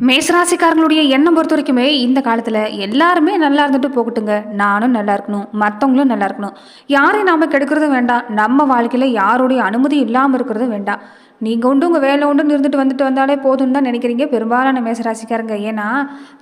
மேசராசிக்காரங்களுடைய எண்ணம் பொறுத்த வரைக்குமே இந்த காலத்தில் எல்லாருமே நல்லா இருந்துட்டு போகட்டுங்க. நானும் நல்லா இருக்கணும், மற்றவங்களும் நல்லா இருக்கணும். யாரையும் நாம கெடுக்கிறதும் வேண்டாம், நம்ம வாழ்க்கையில் யாருடைய அனுமதி இல்லாமல் இருக்கிறதும் வேண்டாம். நீங்கள் உண்டு உங்கள் வேலை உண்டுன்னு இருந்துட்டு வந்துட்டு வந்தாலே போதும்னு தான் நினைக்கிறீங்க பெரும்பாலான மேசராசிக்காரங்க. ஏன்னா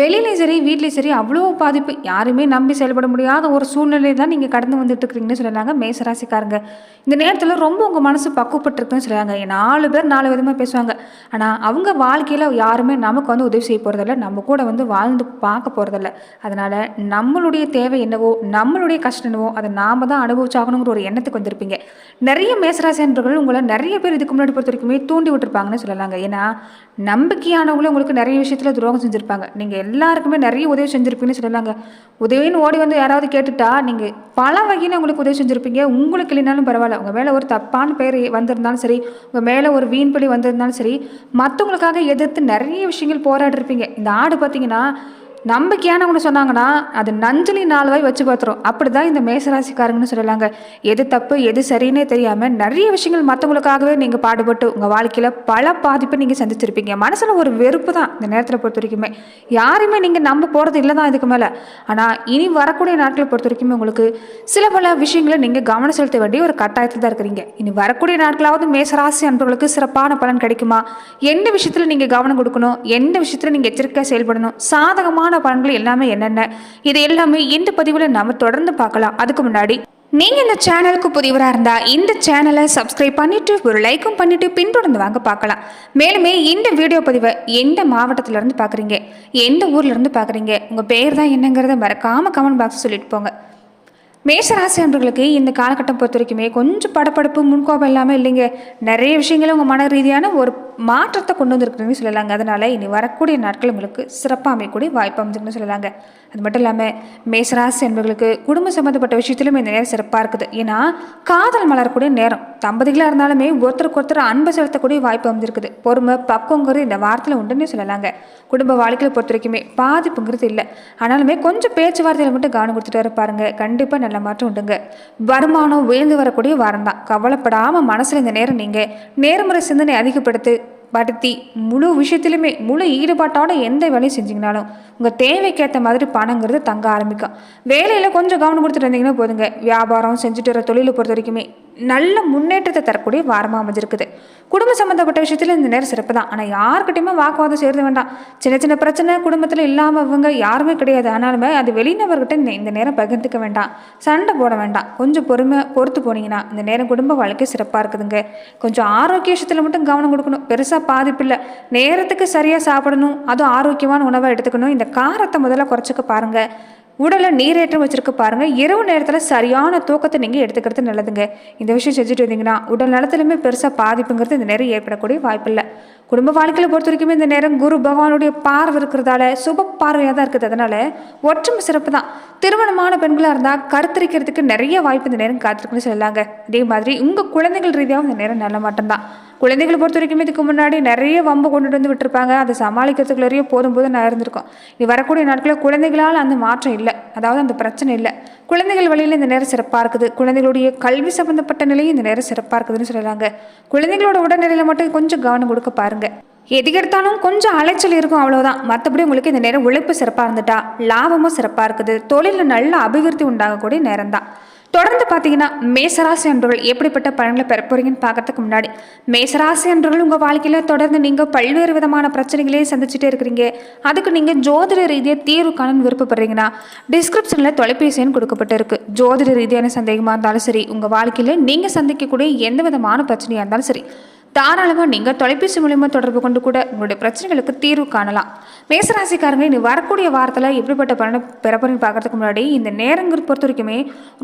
வெளியிலையும் சரி வீட்லேயும் சரி அவ்வளோ பாதிப்பு, யாருமே நம்பி செயல்பட முடியாத ஒரு சூழ்நிலை தான் நீங்கள் கடந்து வந்துட்டு இருக்கிறீங்கன்னு சொல்லலாங்க மேசராசிக்காரங்க. இந்த நேரத்தில் ரொம்ப உங்கள் மனசு பக்குவப்பட்டிருக்குன்னு சொல்லுவாங்க. 4 பேர் 4 விதமாக பேசுவாங்க. ஆனால் அவங்க வாழ்க்கையில் யாருமே நமக்கு உதவி செய்ய போகிறதில்ல, நம்ம கூட வாழ்ந்து பார்க்க போகிறதில்ல. அதனால் நம்மளுடைய தேவை என்னவோ, நம்மளுடைய கஷ்டம் என்னவோ அதை நாம் தான் அனுபவிச்சாகணுங்கிற ஒரு எண்ணத்துக்கு வந்திருப்பீங்க. நிறைய மேசராசி அன்பர்கள் உங்களை நிறைய பேர் இதுக்கு முன்னாடி பொறுத்த வரைக்குமே தூண்டி விட்டுருப்பாங்கன்னு சொல்லலாங்க. ஏன்னா நம்பிக்கையானவங்களும் உங்களுக்கு நிறைய விஷயத்தில் துரோகம் செஞ்சுருப்பாங்க. நீங்கள் எல்லாருக்குமே நிறைய உதவி செஞ்சுருப்பீங்கன்னு சொல்லலாங்க. உதவின்னு ஓடி யாராவது கேட்டுட்டா நீங்கள் பல வகையில் உங்களுக்கு உதவி செஞ்சுருப்பீங்க. உங்களுக்கு இல்லைனாலும் பரவாயில்ல, உங்கள் மேலே ஒரு தப்பான பேர் வந்திருந்தாலும் சரி, உங்கள் மேலே ஒரு வீண்படி வந்திருந்தாலும் சரி, மற்றவங்களுக்காக எதிர்த்து நிறைய விஷயங்கள் போராடிருப்பீங்க. இந்த ஆடு பார்த்தீங்கன்னா நம்பிக்கையானவங்க சொன்னாங்கன்னா அது நஞ்சலி 4 வாய் வச்சு பார்த்துரும். அப்படி தான் இந்த மேசராசிக்காரங்கன்னு சொல்லலாங்க. எது தப்பு எது சரின்னே தெரியாமல் நிறைய விஷயங்கள் மற்றவங்களுக்காகவே நீங்கள் பாடுபட்டு உங்கள் வாழ்க்கையில் பல பாதிப்பை நீங்கள் சந்திச்சிருப்பீங்க. மனசில் ஒரு வெறுப்பு தான் இந்த நேரத்தில் பொறுத்த வரைக்குமே. யாரையுமே நீங்கள் நம்ப போகிறது இல்லை தான் இதுக்கு மேலே. ஆனால் இனி வரக்கூடிய நாட்களை பொறுத்த வரைக்குமே உங்களுக்கு சில பல விஷயங்களை நீங்கள் கவனம் செலுத்த வேண்டிய ஒரு கட்டாயத்தில் தான் இருக்கிறீங்க. இனி வரக்கூடிய நாட்களாவது மேசராசி அன்பர்களுக்கு சிறப்பான பலன் கிடைக்குமா? எந்த விஷயத்தில் நீங்கள் கவனம் கொடுக்கணும், எந்த விஷயத்தில் நீங்கள் எச்சரிக்கையாக செயல்படணும், சாதகமான பலன்கள் எல்லாமே என்னென்ன, இது எல்லாமே இந்த பதிவில் நாம தொடர்ந்து பார்க்கலாம். அதுக்கு முன்னாடி நீங்க இந்த சேனலுக்கு புதியவராக இருந்தா இந்த சேனலை சப்ஸ்கிரைப் பண்ணிட்டு ஒரு லைக்கும் பண்ணிட்டு பின்தொடர்ந்து வாங்க பார்க்கலாம். மேலுமே இந்த வீடியோ பதிவை எந்த மாவட்டத்துல இருந்து பாக்குறீங்க, எந்த ஊர்ல இருந்து பாக்குறீங்க, உங்க பேர் தான் என்னங்கிறத மறக்காம கமெண்ட் பாக்ஸ் சொல்லிட்டு போங்க. மேசராசி அன்பர்களுக்கு இந்த காலகட்டம் பொறுத்த வரைக்குமே கொஞ்சம் படப்படப்பு முன்கோபம் இல்லாமல் இல்லைங்க. நிறைய விஷயங்களும் உங்கள் மன ரீதியான ஒரு மாற்றத்தை கொண்டு வந்திருக்குன்னு சொல்லலாங்க. அதனால் இனி வரக்கூடிய நாட்கள் உங்களுக்கு சிறப்பாக அமையக்கூடிய வாய்ப்பு அமைஞ்சுன்னு சொல்லலாங்க. அது மட்டும் இல்லாமல் மேசராசி அன்பர்களுக்கு குடும்ப சம்மந்தப்பட்ட விஷயத்திலும் இந்த நேரம் சிறப்பாக இருக்குது. ஏன்னா காதல் மலரக்கூடிய நேரம், தம்பதிகளாக இருந்தாலுமே ஒருத்தருக்கு ஒருத்தர் அன்பு செலுத்தக்கூடிய வாய்ப்பு அமைஞ்சிருக்குது. பொறுமை பக்குவங்கிறது இந்த வாரத்தில் உண்டுன்னு சொல்லலாங்க. குடும்ப வாழ்க்கையை பொறுத்த வரைக்குமே பாதிப்புங்கிறது இல்லை. ஆனாலுமே கொஞ்சம் பேச்சுவார்த்தையில் மட்டும் கவனம் கொடுத்துட்டு இருப்பாருங்க. கண்டிப்பாக நல்ல மாற்றம் உண்டுங்க. வருமானம் உயர்ந்து வரக்கூடிய வாரம் தான். கவலைப்படாமல் மனசில் இந்த நேரம் நீங்கள் நேர்முறை சிந்தனை படுத்தி முழு விஷயத்திலுமே முழு ஈடுபாட்டோட எந்த வேலையும் செஞ்சிங்கனாலும் உங்கள் தேவைக்கேற்ற மாதிரி பணங்கிறது தங்க ஆரம்பிக்கும். வேலையில் கொஞ்சம் கவனம் கொடுத்துட்டு இருந்தீங்கன்னா போதுங்க. வியாபாரம் செஞ்சுட்டு வர தொழிலை பொறுத்த வரைக்குமே நல்ல முன்னேற்றத்தை தரக்கூடிய வாரமாக அமைஞ்சிருக்குது. குடும்ப சம்மந்தப்பட்ட விஷயத்தில் இந்த நேரம் சிறப்பு தான். ஆனால் யாருக்கிட்டையுமே வாக்குவாதம் செய்யறது வேண்டாம். சின்ன சின்ன பிரச்சனை குடும்பத்தில் இல்லாமவங்க யாருமே கிடையாது. ஆனாலுமே அது வெளிநபர்கிட்ட இந்த நேரம் பகிர்ந்துக்க வேண்டாம், சண்டை போட வேண்டாம். கொஞ்சம் பொறுத்து போனீங்கன்னா இந்த நேரம் குடும்ப வாழ்க்கை சிறப்பாக இருக்குதுங்க. கொஞ்சம் ஆரோக்கிய விஷயத்தில் மட்டும் கவனம் கொடுக்கணும். பெருசாக பாதிப்பில்லை. நேரத்துக்கு சரியாக சாப்பிடணும், அதுவும் ஆரோக்கியமான உணவை எடுத்துக்கணும். இந்த காரத்தை முதல்ல குறைச்சிக்க பாருங்கள். உடலை நீரேற்றம் வச்சிருக்க பாருங்க. இரவு நேரத்தில் சரியான தூக்கத்தை நீங்கள் எடுத்துக்கிறது நல்லதுங்க. இந்த விஷயம் செஞ்சுட்டு வந்தீங்கன்னா உடல் நலத்திலுமே பெருசாக பாதிப்புங்கிறது இந்த நேரம் ஏற்படக்கூடிய வாய்ப்பு இல்லை. குடும்ப வாழ்க்கையில் பொறுத்த வரைக்குமே இந்த நேரம் குரு பகவானுடைய பார்வை இருக்கிறதால சுப பார்வையாக தான் இருக்குது. அதனால ஒற்றுமை சிறப்பு தான். திருமணமான பெண்களாக இருந்தால் கருத்தரிக்கிறதுக்கு நிறைய வாய்ப்பு இந்த நேரம் காத்திருக்குன்னு சொல்லலாங்க. அதே மாதிரி உங்கள் குழந்தைகள் ரீதியாகவும் இந்த நேரம் நல்ல மாட்டம் தான். குழந்தைகளை பொறுத்த வரைக்குமே இதுக்கு முன்னாடி நிறைய வம்பு கொண்டுட்டு வந்து விட்டுருப்பாங்க. அதை சமாளிக்கிறதுக்குள்ளேயே போதும் நான் இருந்திருக்கோம். இது வரக்கூடிய நாட்களில் குழந்தைகளால் அந்த மாற்றம் இல்லை, அதாவது அந்த பிரச்சனை இல்லை. குழந்தைகள் வழியில் இந்த நேரம் சிறப்பாக இருக்குது. குழந்தைகளுடைய கல்வி சம்பந்தப்பட்ட நிலையும் இந்த நேரம் சிறப்பாக இருக்குதுன்னு சொல்லலாங்க. குழந்தைகளோட உடல்நிலையில் மட்டும் கொஞ்சம் கவனம் கொடுக்க பாருங்க. எதுக்கெடுத்தாலும் கொஞ்சம் அலைச்சல் இருக்கும், அவ்வளோதான். மற்றபடி உங்களுக்கு இந்த நேரம் உழைப்பு சிறப்பாக இருந்துட்டா லாபமும் சிறப்பாக இருக்குது. தொழிலில் நல்ல அபிவிருத்தி உண்டாகக்கூடிய நேரம் தான். தொடர்ந்து பார்த்தீங்கன்னா மேசராசி அன்பர்கள் எப்படிப்பட்ட பலன்களை பெற போறீங்கன்னு பார்க்கறதுக்கு முன்னாடி, மேசராசி அன்பர்கள் உங்கள் வாழ்க்கையில் தொடர்ந்து நீங்கள் பல்வேறு விதமான பிரச்சனைகளையும் சந்திச்சுட்டே இருக்கிறீங்க. அதுக்கு நீங்கள் ஜோதிட ரீதியாக தீர்வு காண விருப்பப்படுறீங்கன்னா டிஸ்கிரிப்ஷனில் தொலைபேசி எண் கொடுக்கப்பட்டு இருக்கு. ஜோதிட ரீதியான சந்தேகமாக இருந்தாலும் சரி, உங்கள் வாழ்க்கையில் நீங்கள் சந்திக்கக்கூடிய எந்த விதமான பிரச்சனையாக இருந்தாலும் சரி, தாராளமாக நீங்கள் தொலைபேசி மூலமாக தொடர்பு கொண்டு கூட உங்களுடைய பிரச்சனைகளுக்கு தீர்வு காணலாம். மேசராசிக்காரங்க இனி வரக்கூடிய வாரத்தில் எப்படிப்பட்ட பலனை பெறப்போறீங்கன்னு பார்க்கறதுக்கு முன்னாடி, இந்த நேரங்கிறது பொறுத்த வரைக்குமே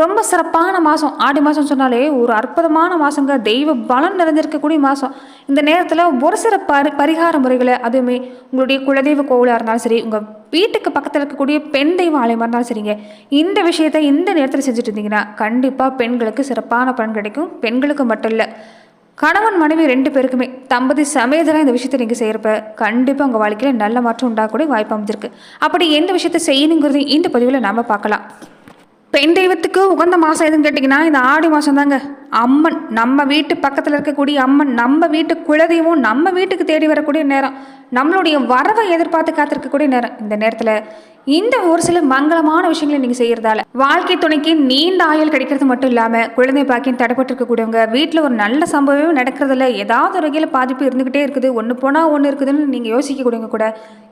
ரொம்ப சிறப்பான மாதம். ஆடி மாதம் சொன்னாலே ஒரு அற்புதமான மாதங்க. தெய்வ பலம் நிறைஞ்சிருக்கக்கூடிய மாதம். இந்த நேரத்தில் ஒரு சில பரிகார முறைகளை, அதுவுமே உங்களுடைய குலதெய்வ கோவிலாக இருந்தாலும் சரி, உங்கள் வீட்டுக்கு பக்கத்தில் இருக்கக்கூடிய பெண் தெய்வ ஆலயமாக இருந்தாலும் சரிங்க, இந்த விஷயத்தை இந்த நேரத்தில் செஞ்சுட்டு இருந்தீங்கன்னா கண்டிப்பாக பெண்களுக்கு சிறப்பான பலன் கிடைக்கும். பெண்களுக்கு மட்டும் இல்லை, கணவன் மனைவி 2 பேருக்குமே தம்பதி சமேதராக இந்த விஷயத்தை நீங்கள் செய்கிறப்ப கண்டிப்பாக உங்கள் வாழ்க்கையில் நல்ல மாற்றம் உண்டாகக்கூடிய வாய்ப்பு அமைஞ்சிருக்கு. அப்படி எந்த விஷயத்தை செய்யணுங்கிறது இந்த பதிவில் நாம் பார்க்கலாம். பெண் தெய்வத்துக்கு உகந்த மாதம் எதுன்னு கேட்டிங்கன்னா இந்த ஆடி மாதம் தாங்க. அம்மன் நம்ம வீட்டு பக்கத்தில் இருக்கக்கூடிய அம்மன், நம்ம வீட்டு குலதெய்வம் நம்ம வீட்டுக்கு தேடி வரக்கூடிய நேரம், நம்மளுடைய வரவை எதிர்பார்த்து காத்திருக்கக்கூடிய நேரம். இந்த நேரத்தில் இந்த ஒரு சில மங்களமான விஷயங்களை நீங்கள் செய்கிறதால வாழ்க்கை துணைக்கு நீண்ட ஆயுள் கிடைக்கிறது மட்டும் இல்லாமல் குழந்தை பாக்கியம் தடைப்பட்டு இருக்கக்கூடியவங்க வீட்டில் ஒரு நல்ல சம்பவமே நடக்கிறதில்ல, ஏதாவது ஒரு வகையில் பாதிப்பு இருந்துக்கிட்டே இருக்குது, ஒன்று போனால் ஒன்று இருக்குதுன்னு நீங்கள் யோசிக்கக்கூடியவங்க கூட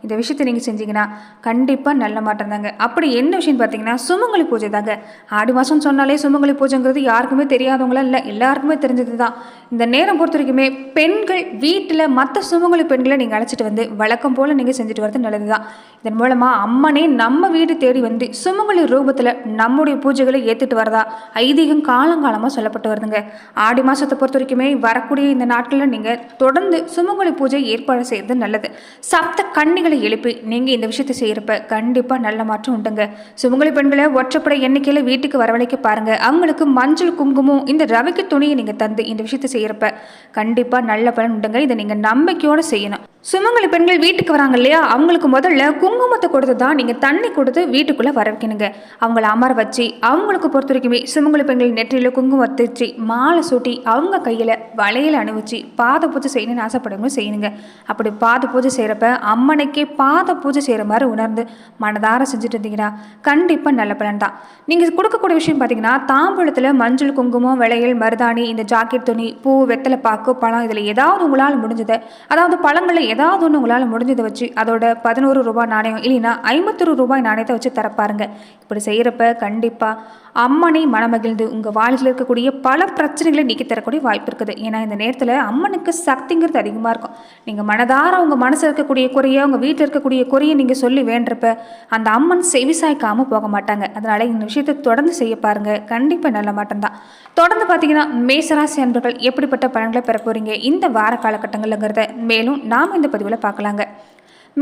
இந்த விஷயத்தை நீங்கள் செஞ்சீங்கன்னா கண்டிப்பாக நல்ல மாற்றம் தாங்க. அப்படி என்ன விஷயம்னு பார்த்தீங்கன்னா சுமங்கலி பூஜை தாங்க. ஆடி மாதம் சொன்னாலே சுமங்கலி பூஜைங்கிறது யாருக்குமே தெரியாதவங்களாம் இல்லை, எல்லாருக்குமே தெரிஞ்சது தான். இந்த நேரம் பொறுத்த வரைக்குமே பெண்கள் வீட்டில் மற்ற சுமங்கலி பெண்களை நீங்கள் அழைச்சிட்டு வந்து வழக்கம் போல் நீங்கள் செஞ்சுட்டு வரது நல்லது தான். இதன் மூலமாக அம்மனே நம்ம வீடு தேடி வந்து சுமங்கலி ரூபத்தில் நம்முடைய பூஜைகளை ஏற்றுட்டு வரதா ஐதீகம் காலங்காலமாக சொல்லப்பட்டு வருதுங்க. ஆடி மாதத்தை பொறுத்த வரைக்குமே வரக்கூடிய இந்த நாட்களில் நீங்கள் தொடர்ந்து சுமங்கலி பூஜை ஏற்பாடு செய்கிறது நல்லது. சப்த கன்னிகளை எழுப்பி நீங்கள் இந்த விஷயத்தை செய்கிறப்ப கண்டிப்பாக நல்ல மாற்றம் உண்டுங்க. சுமங்கலி பெண்களை ஒற்றைப்படை எண்ணிக்கையில் வீட்டுக்கு வரவழைக்க பாருங்கள். அவங்களுக்கு மஞ்சள் குங்குமம் இந்த ரவிக்கு துணியை நீங்கள் தந்து இந்த விஷயத்தை செய்கிறப்ப கண்டிப்பாக நல்ல பலன் உண்டுங்க. இதை நீங்கள் நம்பிக்கையோடு செய்யணும். சுமங்கலி பெண்கள் வீட்டுக்கு வராங்க இல்லையா, அவங்களுக்கு முதல்ல குங்குமத்தை கொடுத்து தான் நீங்கள் தண்ணி கொடுத்து வீட்டுக்குள்ளே வர வைக்கணுங்க. அவங்கள அமர வச்சு அவங்களுக்கு பொறுத்த வரைக்குமே சுமங்கலி பெண்கள் நெற்றியில் குங்குமத்தை வச்சு மாலை சூட்டி அவங்க கையில் வளையல் அணிவிச்சு பாத பூஜை செய்யணும்னு ஆசைப்படுங்க செய்யணுங்க. அப்படி பாத பூஜை செய்கிறப்ப அம்மனைக்கே பாத பூஜை செய்கிற மாதிரி உணர்ந்து மனதார செஞ்சுட்டு இருந்தீங்கன்னா கண்டிப்பாக நல்ல பலன் தான். நீங்கள் கொடுக்கக்கூடிய விஷயம் பார்த்தீங்கன்னா தாம்பூலத்தில் மஞ்சள் குங்குமம் வளையல் மருதாணி இந்த ஜாக்கெட் துணி பூ வெத்தலை பாக்கு பழம் இதில் ஏதாவது உங்களால் முடிஞ்சதை, அதாவது பழங்களில் ஏதாவது ஒன்று உங்களால் முடிஞ்சதை வச்சு அதோட 11 ரூபாய் நாணயம் இல்லைன்னா 51 ரூபாய் நாணயத்தை வச்சு தரப்பாருங்க. இப்படி செய்கிறப்ப கண்டிப்பாக அம்மனை மனமகிழ்ந்து உங்கள் வாழ்க்கையில் இருக்கக்கூடிய பல பிரச்சனைகளை நீக்கி தரக்கூடிய வாய்ப்பு இருக்குது. ஏன்னா இந்த நேரத்தில் அம்மனுக்கு சக்திங்கிறது அதிகமாக இருக்கும். நீங்கள் மனதார உங்கள் மனசில் இருக்கக்கூடிய குறையை உங்கள் வீட்டில் இருக்கக்கூடிய குறையை நீங்கள் சொல்லி வேண்டப்ப அந்த அம்மன் செவிசாய்க்காமல் போக மாட்டாங்க. அதனால் இந்த விஷயத்தை தொடர்ந்து செய்ய பாருங்கள், கண்டிப்பாக நல்ல மாற்றம் தான். தொடர்ந்து பார்த்தீங்கன்னா மேசராசி அன்பர்கள் எப்படிப்பட்ட பலன்களை பெற போகிறீங்க இந்த வார காலகட்டங்கள்ங்கிறத மேலும் நாம் இந்த பதிவில் பார்க்கலாங்க.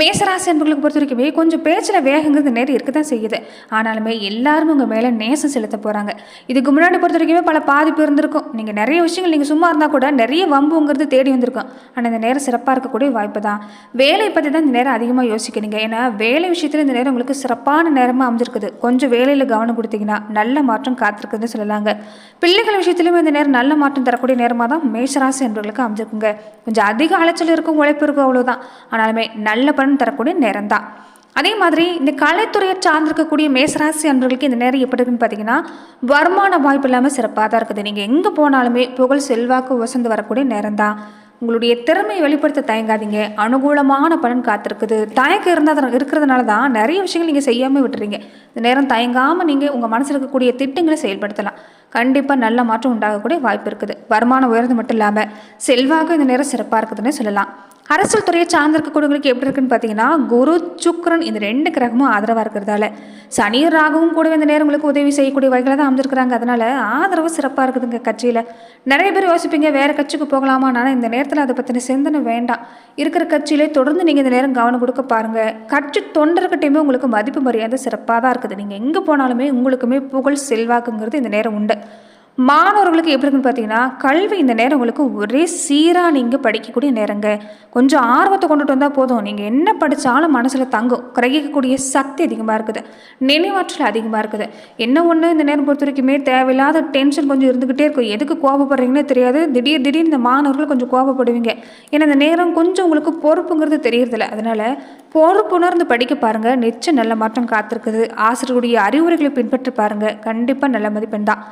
மேசராசி அன்பர்களுக்கு பொறுத்த வரைக்குமே கொஞ்சம் பேச்சில் வேகங்கிறது நேரம் இருக்க தான் செய்யுது. ஆனாலுமே எல்லாருமே உங்கள் மேலே நேசம் செலுத்த போகிறாங்க. இதுக்கு முன்னாடி பொறுத்த வரைக்குமே பல பாதிப்பு இருந்திருக்கும். நீங்கள் நிறைய விஷயங்கள் நீங்கள் சும்மா இருந்தால் கூட நிறைய வம்புங்கிறது தேடி வந்திருக்கும். ஆனால் இந்த நேரம் சிறப்பாக இருக்கக்கூடிய வாய்ப்பு தான். வேலையை பற்றி தான் இந்த நேரம் அதிகமாக யோசிக்கிறீங்க. ஏன்னா வேலை விஷயத்தில் இந்த நேரம் உங்களுக்கு சிறப்பான நேரமாக அமைஞ்சிருக்குது. கொஞ்சம் வேலையில் கவனம் கொடுத்தீங்கன்னா நல்ல மாற்றம் காத்திருக்குதுன்னு சொல்லலாங்க. பிள்ளைகள் விஷயத்துலையுமே இந்த நேரம் நல்ல மாற்றம் தரக்கூடிய நேரமாக தான் மேசராசி அன்பர்களுக்கு அமைஞ்சிருக்குங்க. கொஞ்சம் அதிக அலைச்சல் இருக்கும், உழைப்பு இருக்கும், அவ்வளோதான். ஆனாலுமே நல்ல தரக்கூடிய நேரம் தான். அதே மாதிரி இந்த கலைத்துறையை சார்ந்திருக்கக்கூடிய மேசராசி அன்பர்களுக்கு இந்த நேரம் எப்படி இருக்குன்னு பார்த்தீங்கன்னா வருமான வாய்ப்பு இல்லாமல் சிறப்பாக தான் இருக்குது. நீங்கள் எங்கே போனாலுமே புகழ் செல்வாக்கு வசந்து வரக்கூடிய நேரம் தான். உங்களுடைய திறமையை வெளிப்படுத்த தயங்காதீங்க. அனுகூலமான பலன் காத்திருக்குது. தயக்கம் இருக்கிறதுனால தான் நிறைய விஷயங்கள் நீங்கள் செய்யாமல் விட்டுறீங்க. இந்த நேரம் தயங்காமல் நீங்கள் உங்கள் மனசில் இருக்கக்கூடிய திட்டங்களை செயல்படுத்தலாம். கண்டிப்பாக நல்ல மாற்றம் உண்டாகக்கூடிய வாய்ப்பு இருக்குது. வருமானம் உயர்ந்து மட்டும் இல்லாமல் செல்வாக்கு இந்த நேரம் சிறப்பாக இருக்குதுன்னு சொல்லலாம். அரசியல் துறையை சார்ந்திருக்கக்கூடியவங்களுக்கு எப்படி இருக்குன்னு பார்த்தீங்கன்னா குரு சுக்கிரன் இந்த 2 கிரகமும் ஆதரவாக இருக்கிறதால சனி ராகுவும் கூட இந்த நேரம் உங்களுக்கு உதவி செய்யக்கூடிய வகையில் தான் அமைஞ்சிருக்கிறாங்க. அதனால் ஆதரவு சிறப்பாக இருக்குதுங்க. கட்சியில் நிறைய பேர் யோசிப்பீங்க வேறு கட்சிக்கு போகலாமா, ஆனால் இந்த நேரத்தில் அதை பற்றின சிந்தனை வேண்டாம். இருக்கிற கட்சியிலே தொடர்ந்து நீங்கள் இந்த நேரம் கவனம் கொடுக்க பாருங்கள். கட்சி தொண்டர்கிட்டையுமே உங்களுக்கு மதிப்பு மரியாதை சிறப்பாக தான் இருக்குது. நீங்கள் எங்கே போனாலுமே உங்களுக்குமே புகழ் செல்வாக்குங்கிறது இந்த நேரம் உண்டு. மாணவர்களுக்கு எப்படி இருக்குன்னு பார்த்தீங்கன்னா கல்வி இந்த நேரம் உங்களுக்கு ஒரே சீராக நீங்கள் படிக்கக்கூடிய நேரங்க. கொஞ்சம் ஆர்வத்தை கொண்டுட்டு வந்தால் போதும். நீங்கள் என்ன படித்தாலும் மனசில் தங்கும். கிரகிக்கக்கூடிய சக்தி அதிகமாக இருக்குது. நினைவாற்றல் அதிகமாக இருக்குது. என்ன ஒன்று இந்த நேரம் பொறுத்த வரைக்குமே தேவையில்லாத டென்ஷன் கொஞ்சம் இருந்துக்கிட்டே இருக்கும். எதுக்கு கோபப்படுறீங்கன்னே தெரியாது. திடீர்னு இந்த மாணவர்கள் கொஞ்சம் கோபப்படுவீங்க. ஏன்னா இந்த நேரம் கொஞ்சம் உங்களுக்கு பொறுப்புங்கிறது தெரியறதில்ல. அதனால் பொறுப்புணர்ந்து படிக்க பாருங்கள். நிச்சயம் நல்ல மாற்றம் காத்திருக்குது. ஆசிரியருடைய அறிவுரைகளை பின்பற்றி பாருங்கள். கண்டிப்பாக நல்ல மதிப்பெண் தான்.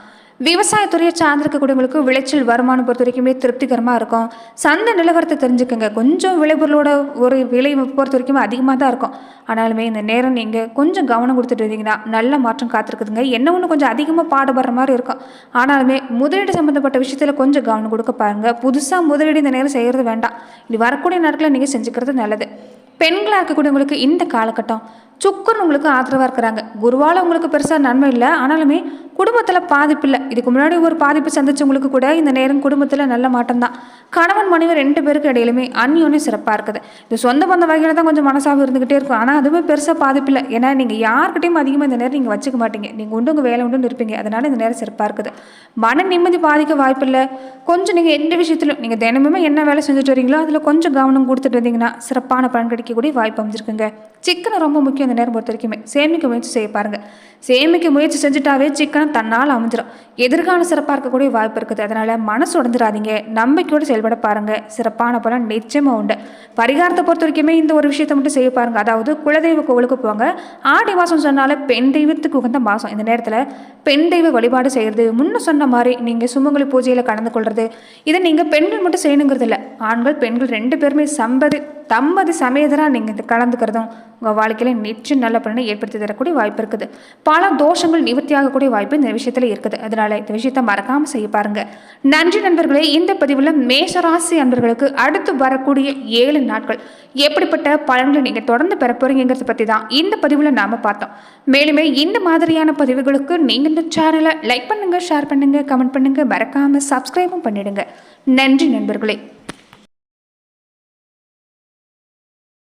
விவசாயத்துறையை சார்ந்திருக்கக்கூடியவங்களுக்கு விளைச்சல் வருமானம் பொறுத்த வரைக்குமே திருப்திகரமாக இருக்கும். சந்தை நிலவரத்தை தெரிஞ்சுக்கோங்க. கொஞ்சம் விளைபொருளோட ஒரு விலை பொறுத்த வரைக்குமே அதிகமாக தான் இருக்கும். ஆனாலுமே இந்த நேரம் நீங்கள் கொஞ்சம் கவனம் கொடுத்துட்டு இருந்தீங்கன்னா நல்ல மாற்றம் காத்திருக்குதுங்க. என்ன ஒன்று கொஞ்சம் அதிகமாக பாடுபடுற மாதிரி இருக்கும். ஆனாலுமே முதலீடு சம்மந்தப்பட்ட விஷயத்தில் கொஞ்சம் கவனம் கொடுக்க பாருங்கள். புதுசாக முதலீடு இந்த நேரம் செய்கிறது வேண்டாம். இது வரக்கூடிய நாட்களில் நீங்கள் செஞ்சுக்கிறது நல்லது. பெண்களாக இருக்கக்கூடியவங்களுக்கு இந்த காலகட்டம் சுக்கரன் உங்களுக்கு ஆதரவாக இருக்கிறாங்க. குருவால் உங்களுக்கு பெருசாக நன்மை இல்லை. ஆனாலுமே குடும்பத்தில் பாதிப்பு இல்லை. இதுக்கு முன்னாடி ஒரு பாதிப்பு சந்திச்சவங்களுக்கு கூட இந்த நேரம் குடும்பத்தில் நல்ல மாற்றம் தான். கணவன் மனைவி 2 பேருக்கு இடையிலுமே அந்யோன்யம் சிறப்பாக இருக்குது. இது சொந்த பந்த வகையில் தான் கொஞ்சம் மனசாக இருந்துகிட்டே இருக்கும். ஆனால் அதுவுமே பெருசாக பாதிப்பு இல்லை. ஏன்னா நீங்கள் யார்கிட்டையும் அதிகமாக இந்த நேரம் நீங்கள் வச்சுக்க மாட்டீங்க. நீங்கள் உண்டு உங்கள் வேலை உண்டுன்னு இருப்பீங்க. அதனால் இந்த நேரம் சிறப்பாக இருக்குது. மன நிம்மதி பாதிக்க வாய்ப்பு இல்லை. கொஞ்சம் நீங்கள் எந்த விஷயத்திலும் நீங்கள் தினமுமே என்ன வேலை செஞ்சுட்டு வரீங்களோ அதில் கொஞ்சம் கவனம் கொடுத்துட்டு இருந்தீங்கன்னா சிறப்பான பலன் கிடைக்கக்கூடிய வாய்ப்பு அமைஞ்சிருக்குங்க. சிக்கனை ரொம்ப முக்கியம். இந்த நேரம் பொறுத்த வரைக்குமே சேமிக்க முயற்சி செய்ய பாருங்கள். சேமிக்க முயற்சி செஞ்சுட்டாவே சிக்கனை தன்னால் அமைஞ்சிடும். எதிர்காலம் சிறப்பாக இருக்கக்கூடிய வாய்ப்பு இருக்குது. அதனால் மனசு உடஞ்சிடாதீங்க, நம்பிக்கையோடு செயல்பட பாருங்கள். சிறப்பான பலன் நிச்சயமாக உண்டு. பரிகாரத்தை பொறுத்த வரைக்குமே இந்த ஒரு விஷயத்தை மட்டும் செய்ய பாருங்கள். அதாவது குலதெய்வ கோவிலுக்கு போங்க. ஆடி மாதம் சொன்னால பெண் தெய்வத்துக்கு உகந்த மாதம். இந்த நேரத்தில் பெண் தெய்வ வழிபாடு செய்கிறது, முன்ன சொன்ன மாதிரி நீங்கள் சுமங்கலி பூஜையில் கலந்து கொள்வது, இதை நீங்கள் பெண்கள் மட்டும் செய்யணுங்கிறது இல்லை. ஆண்கள் பெண்கள் 2 பேருமே தம்பதி சமேதராக நீங்கள் இது கலந்துக்கிறதும் உங்கள் வாழ்க்கையில் நிச்சயம் நல்ல பலனை ஏற்படுத்தி தரக்கூடிய வாய்ப்பு இருக்குது. பல தோஷங்கள் நிவர்த்தி ஆகக்கூடிய வாய்ப்பு இந்த விஷயத்தில் இருக்குது. அதனால் இந்த விஷயத்தை மறக்காமல் செய்ய பாருங்கள். நன்றி நண்பர்களே. இந்த பதிவில் மேஷராசி அன்பர்களுக்கு அடுத்து வரக்கூடிய 7 நாட்கள் எப்படிப்பட்ட பலன்களை நீங்கள் தொடர்ந்து பெற போறீங்கிறத பற்றி தான் இந்த பதிவில் நாம் பார்த்தோம். மேலுமே இந்த மாதிரியான பதிவுகளுக்கு நீங்கள் இந்த சேனலை லைக் பண்ணுங்கள், ஷேர் பண்ணுங்கள், கமெண்ட் பண்ணுங்கள், மறக்காமல் சப்ஸ்கிரைபும் பண்ணிடுங்க. நன்றி நண்பர்களே.